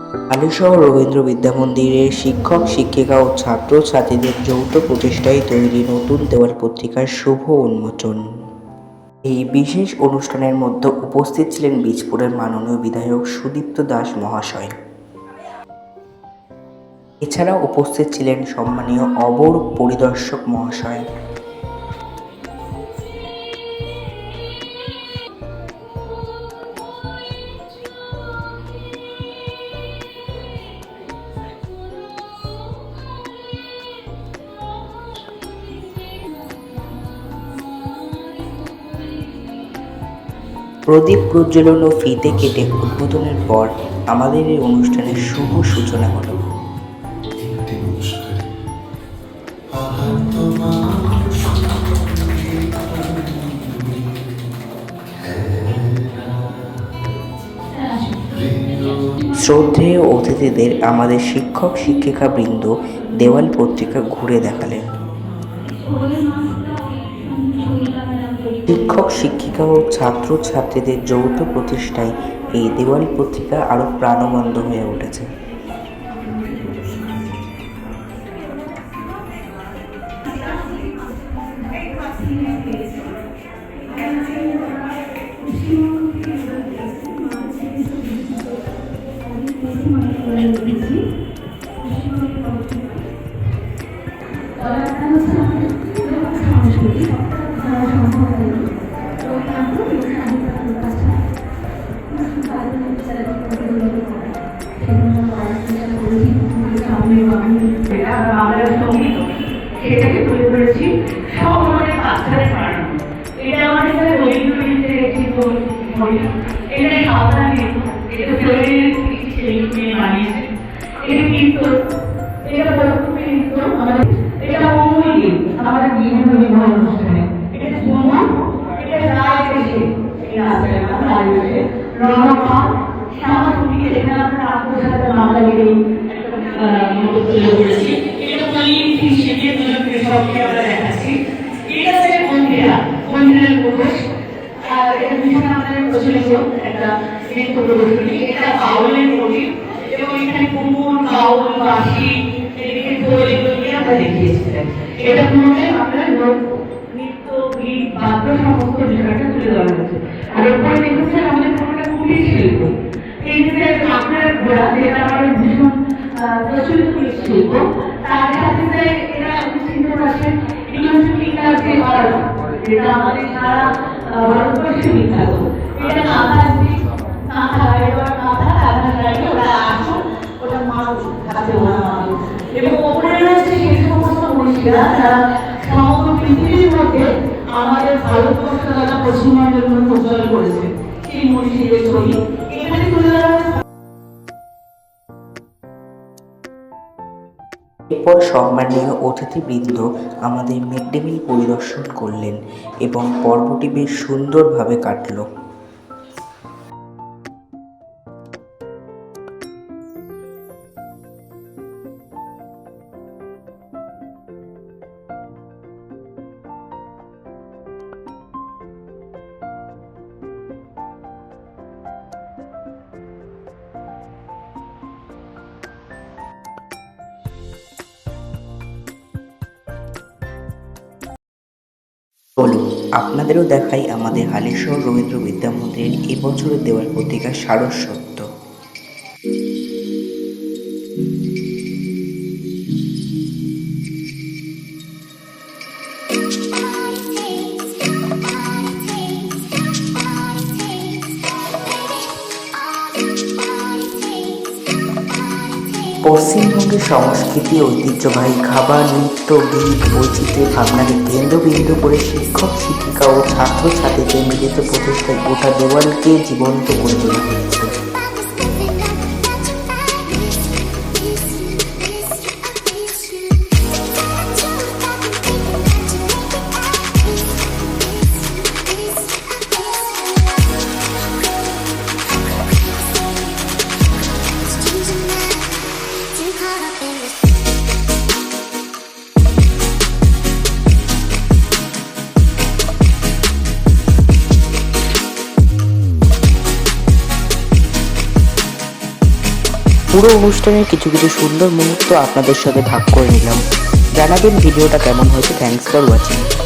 হালিশহর রবীন্দ্র বিদ্যামন্দিরের শিক্ষক শিক্ষিকা ও ছাত্র ছাত্রীদের যৌথ প্রচেষ্টায় তৈরি নতুন দেওয়াল পত্রিকার শুভ উন্মোচন। এই বিশেষ অনুষ্ঠানের মধ্যে উপস্থিত ছিলেন বীজপুরের মাননীয় বিধায়ক সুদীপ্ত দাস মহাশয়। এছাড়াও উপস্থিত ছিলেন সম্মানীয় অবর পরিদর্শক মহাশয়। প্রদীপ প্রজ্বলন ও ফিতে কেটে উদ্বোধনের পর আমাদের এই অনুষ্ঠানের শুভ সূচনা হলো। শ্রদ্ধেয় অতিথিদের আমাদের শিক্ষক শিক্ষিকা বৃন্দ দেওয়াল পত্রিকা ঘুরে দেখালেন। শিক্ষক শিক্ষিকা ও ছাত্র ছাত্রীদের যৌথ প্রচেষ্টায় এই দেওয়াল পত্রিকা আরও প্রাণবন্ত হয়ে উঠেছে। সেটাকে তুলে ধরেছি সব ধরনের বাচ্চাদের পড়ানো। এটা আমাদের কাছে রবীন্দ্রনাথের একটি বই, এটা সাবধানে, এটা শরীরের ছেলে বানিয়েছে, এটা কিন্তু এটা বৈকুণ্ঠে নৃত্য আমাদের, এটা অমূল্য আমাদের বিভিন্ন বিবাহ অনুষ্ঠানে, এটা সুমন, এটা রায় এসে এটা আছে আমাদের রণপা সামাজিক এখানে আমরা আত্মসাতে মামলা গিয়ে মতো তুলে ধরেছি। এটা পলিটি শিখে সবকে আমরা দেখাচ্ছি। এটা হচ্ছে মন্দিরের প্রবেশ, আর এটা ভীষণ আমাদের প্রচলিত একটা নৃত্য প্রদর্শনী। এটা বাউলের প্রতীক এবং এখানে কুমুর বাউল বাঁশি এদিকে ঢোল এগুলো দিয়ে আমরা দেখিয়েছিলাম। এটা মধ্যে আপনার নৃত্য গীত বাদ্য সমস্ত বিষয়টা তুলে ধরা হয়েছে। আর ওপরে দেখেছেন আমাদের কোনটা কুটির শিল্প, এই যে আপনার ঘোড়া যেটা আমাদের ভীষণ প্রচলিত শিল্প, তার সাথে এরা চিন্তা করছেন এগুলো হচ্ছে ফিঙ্গার যে আর্ট, যেটা আমাদের সারা ভারতবর্ষে বিখ্যাত। এটা কাঁথা কাঁথা এবার কাঁথা কাঁথা লাগে ওটা আসুন, ওটা মানুষ হাতে ওরা মানুষ, এবং ওপরে রয়েছে সেই সমস্ত মনীষীরা যারা সমগ্র পৃথিবীর মধ্যে আমাদের ভারতবর্ষ তথা পশ্চিমবঙ্গের মধ্যে উজ্জ্বল করেছে সেই মনীষীদের ছবি এখানে তুলে ধরা। এরপর সম্মানীয় অতিথিবৃন্দ আমাদের মিড ডে মিল পরিদর্শন করলেন এবং পর্বটি বেশ সুন্দরভাবে কাটল। চলুন আপনাদেরও দেখাই আমাদের হালিশহর রবীন্দ্র বিদ্যামন্দিরের এবছরের দেওয়াল পত্রিকার সারস্বত। পশ্চিমবঙ্গের সংস্কৃতি, ঐতিহ্যবাহী খাবার, নৃত্য, গীত, বৈচিত্র্যের ভাবনাকে কেন্দ্রবিন্দু করে শিক্ষক শিক্ষিকা ও ছাত্র ছাত্রীদের মিলিত প্রচেষ্টায় গোটা দেওয়ালকে জীবন্ত করে তোলা হয়েছে। পুরো অনুষ্ঠানের কিছু কিছু সুন্দর মুহূর্ত আপনাদের সাথে ভাগ করে নিলাম। জানাবেন ভিডিওটা কেমন হয়েছে। Thanks for watching.